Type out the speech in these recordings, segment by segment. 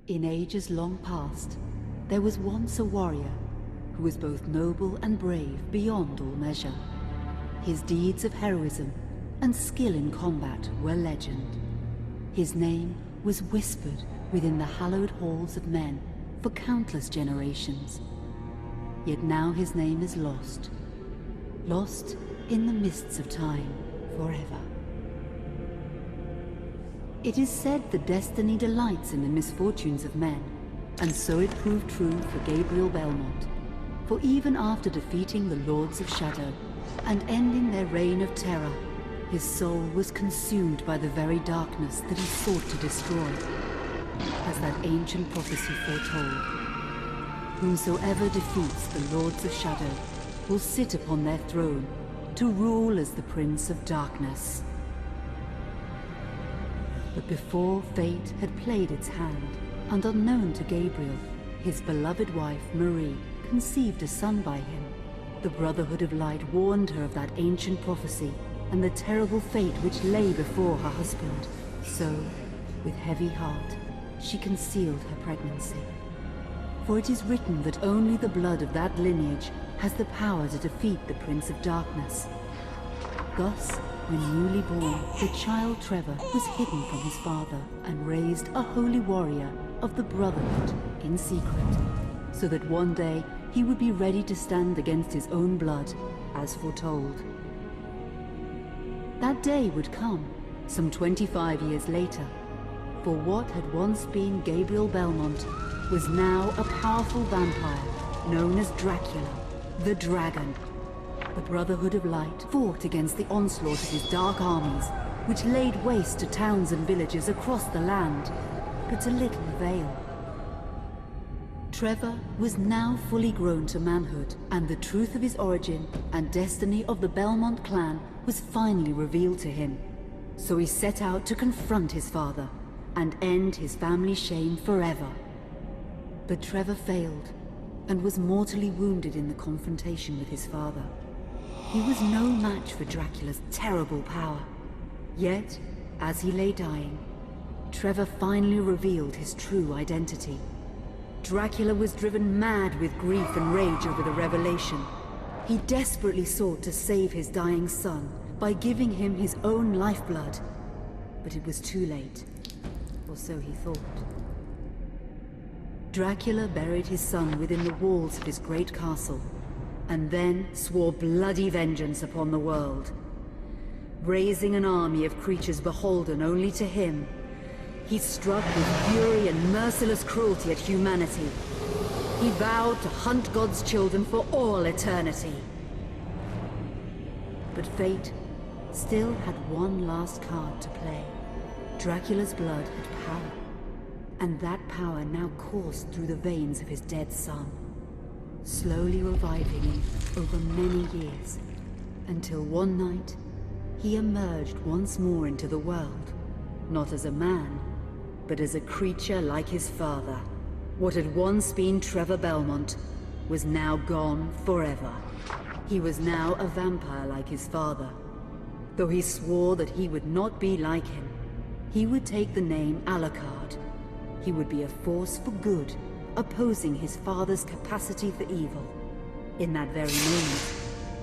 In ages long past, there was once a warrior who was both noble and brave beyond all measure. His deeds of heroism and skill in combat were legend. His name was whispered within the hallowed halls of men for countless generations. Yet now his name is lost. Lost in the mists of time forever. It is said that destiny delights in the misfortunes of men, and so it proved true for Gabriel Belmont. For even after defeating the Lords of Shadow and ending their reign of terror, his soul was consumed by the very darkness that he sought to destroy, as that ancient prophecy foretold. Whomsoever defeats the Lords of Shadow will sit upon their throne to rule as the Prince of Darkness. But before fate had played its hand, and unknown to Gabriel, his beloved wife Marie conceived a son by him. The Brotherhood of Light warned her of that ancient prophecy and the terrible fate which lay before her husband. So, with heavy heart, she concealed her pregnancy. For it is written that only the blood of that lineage has the power to defeat the Prince of Darkness. Thus, when newly born, the child Trevor was hidden from his father and raised a holy warrior of the Brotherhood in secret, so that one day he would be ready to stand against his own blood, as foretold. That day would come, some 25 years later, for what had once been Gabriel Belmont was now a powerful vampire known as Dracula, the Dragon. The Brotherhood of Light fought against the onslaught of his dark armies, which laid waste to towns and villages across the land, but to little avail. Trevor was now fully grown to manhood, and the truth of his origin and destiny of the Belmont clan was finally revealed to him. So he set out to confront his father and end his family's shame forever. But Trevor failed and was mortally wounded in the confrontation with his father. He was no match for Dracula's terrible power. Yet, as he lay dying, Trevor finally revealed his true identity. Dracula was driven mad with grief and rage over the revelation. He desperately sought to save his dying son by giving him his own lifeblood. But it was too late, or so he thought. Dracula buried his son within the walls of his great castle, and then swore bloody vengeance upon the world. Raising an army of creatures beholden only to him, he struck with fury and merciless cruelty at humanity. He vowed to hunt God's children for all eternity. But fate still had one last card to play. Dracula's blood had power, and that power now coursed through the veins of his dead son, slowly reviving him over many years, until one night he emerged once more into the world, not as a man, but as a creature like his father. What had once been Trevor Belmont was now gone forever. He was now a vampire like his father. Though he swore that he would not be like him, he would take the name Alucard. He would be a force for good, opposing his father's capacity for evil. In that very moment,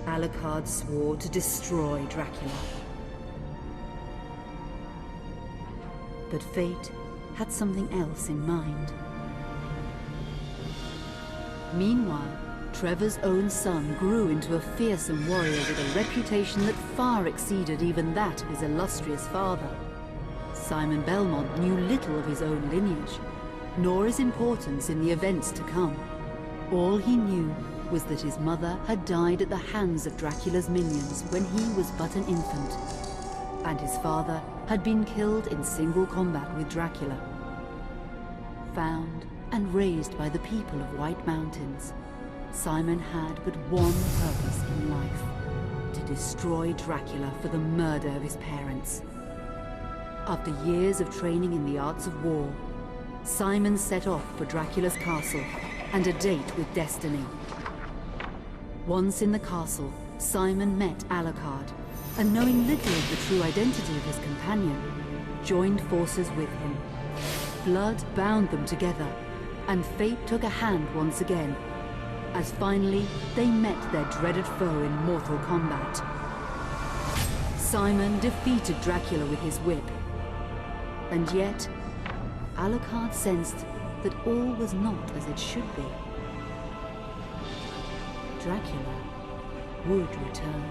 Alucard swore to destroy Dracula. But fate had something else in mind. Meanwhile, Trevor's own son grew into a fearsome warrior with a reputation that far exceeded even that of his illustrious father. Simon Belmont knew little of his own lineage, nor his importance in the events to come. All he knew was that his mother had died at the hands of Dracula's minions when he was but an infant, and his father had been killed in single combat with Dracula. Found and raised by the people of White Mountains, Simon had but one purpose in life: to destroy Dracula for the murder of his parents. After years of training in the arts of war, Simon set off for Dracula's castle and a date with destiny. Once in the castle, Simon met Alucard, and knowing little of the true identity of his companion, joined forces with him. Blood bound them together, and fate took a hand once again, as finally they met their dreaded foe in mortal combat. Simon defeated Dracula with his whip, and yet Alucard sensed that all was not as it should be. Dracula would return.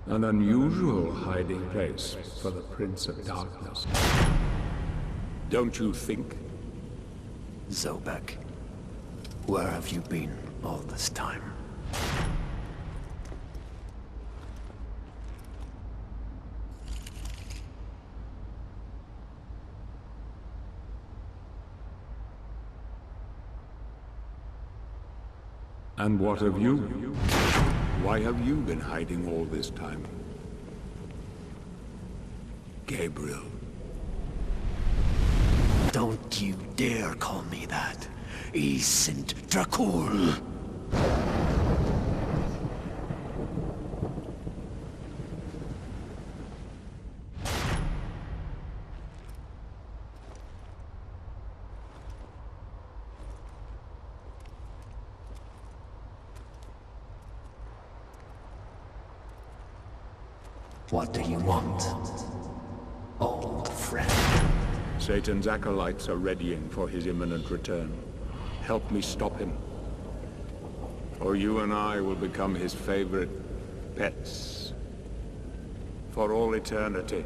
An unusual hiding place for the Prince of Darkness. Don't you think? Zobek, where have you been all this time? And what of you? Why have you been hiding all this time? Gabriel. Don't you dare call me that. Saint Dracul. What do you want, old friend? Satan's acolytes are readying for his imminent return. Help me stop him, or you and I will become his favorite pets for all eternity.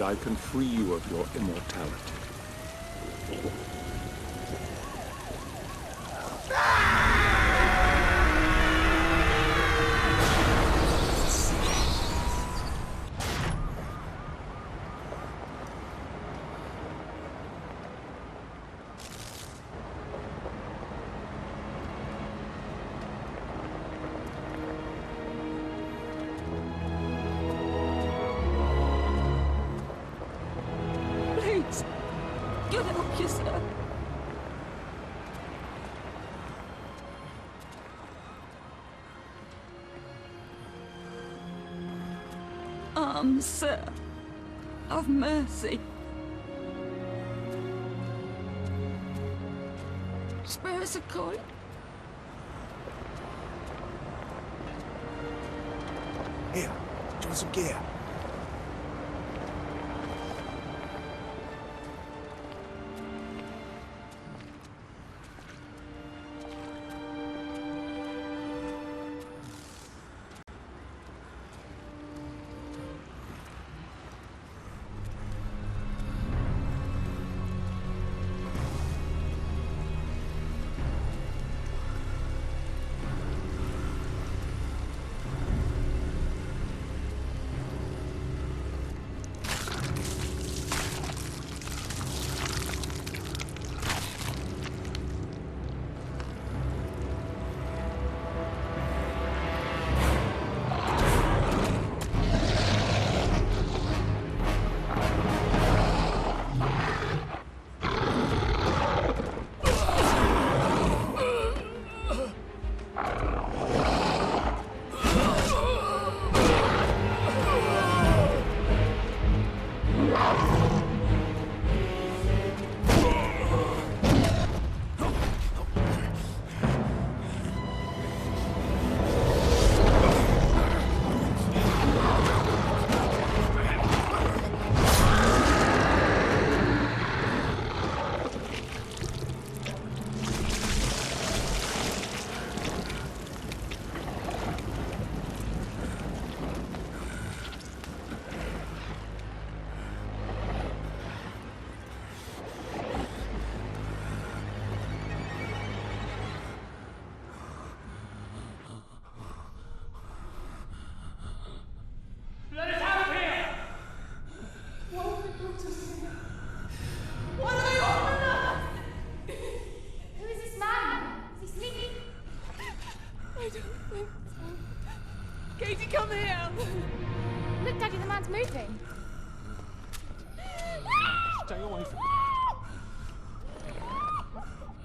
and I can free you of your immortality. God help you, sir. Sir, have mercy. Spare us a coin. Here, join some gear. Katie, come here! Look, Daddy, the man's moving. Stay away from me.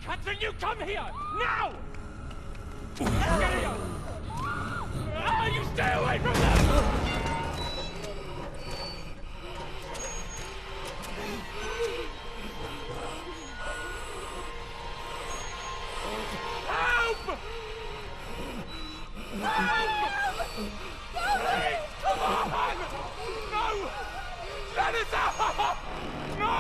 Catherine, you come here! Now! Let's get here! You stay away from them! Help! Help! Please, come on! No! Let us out! No!